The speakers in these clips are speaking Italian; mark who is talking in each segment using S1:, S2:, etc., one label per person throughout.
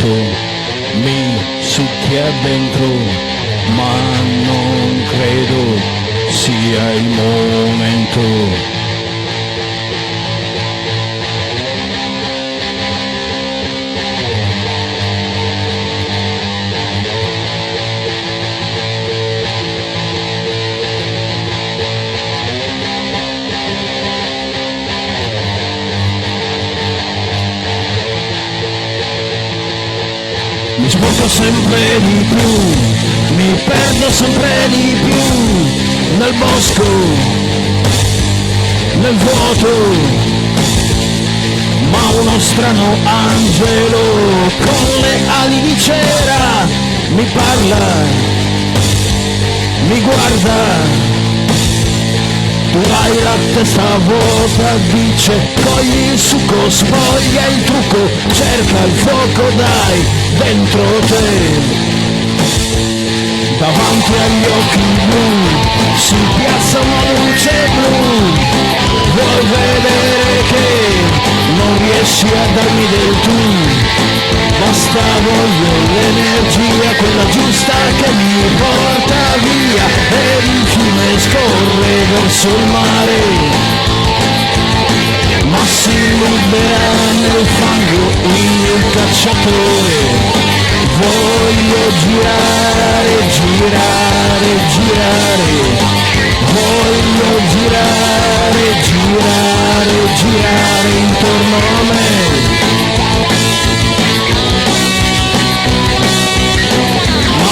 S1: vento mi succhia dentro, ma non credo sia il momento. Mi sporco sempre di più, mi perdo sempre di più, nel bosco, nel vuoto, ma uno strano angelo con le ali di cera mi parla, mi guarda. Tu hai la testa vuota, dice cogli il succo, spoglia il trucco, cerca il fuoco, dai, dentro te. Davanti agli occhi blu si piazza una luce blu, vuoi vedere che non riesci a darmi del tu. Basta, voglio l'energia, quella giusta che mi porta via, e il fiume scorre verso il mare, ma si libera nel fango il cacciatore. Voglio girare, girare, girare, voglio girare, girare, girare intorno a me.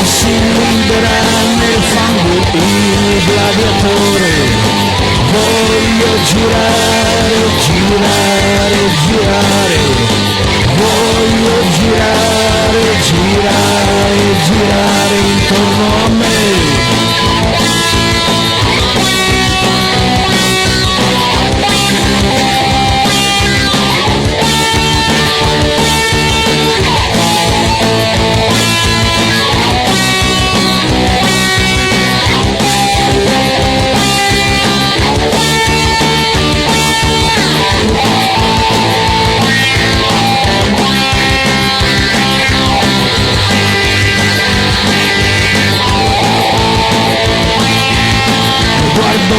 S1: Si libera nel fango il gladiatore. Voglio girare, girare, girare, voglio girare, girare, girare intorno a me.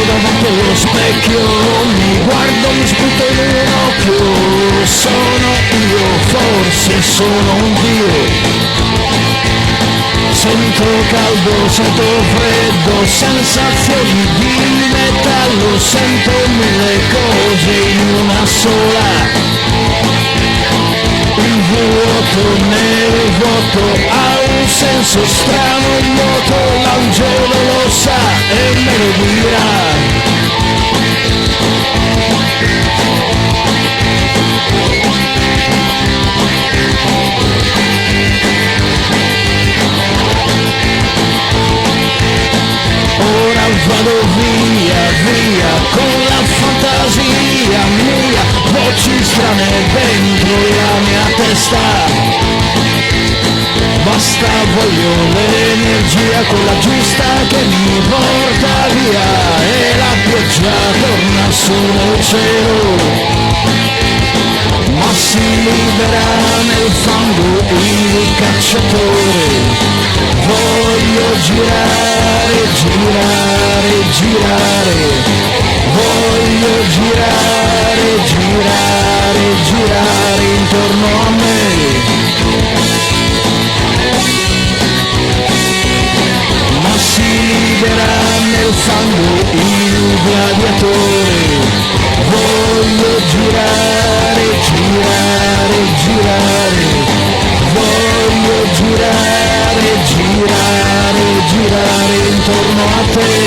S1: Davanti allo specchio, mi guardo, mi sputo in un occhio. Sono io, forse sono un dio. Sento caldo, sento freddo, sensazioni di metallo, sento mille cose in una sola. Il vuoto nel vuoto ha un senso strano in moto, l'angelo lo sa e me lo dirà. Ora vado via, via, con la fantasia mia, voci strane dentro la mia testa. Basta, voglio l'energia, quella giusta che mi porta via, e la pioggia torna su nel cielo. Ma si libera nel fango il cacciatore. Voglio girare, girare, girare, voglio girare, girare, girare intorno a me. Ma si libera nel fango il gladiatore. Voglio girare, girare, girare, voglio girare, girare, girare intorno a te.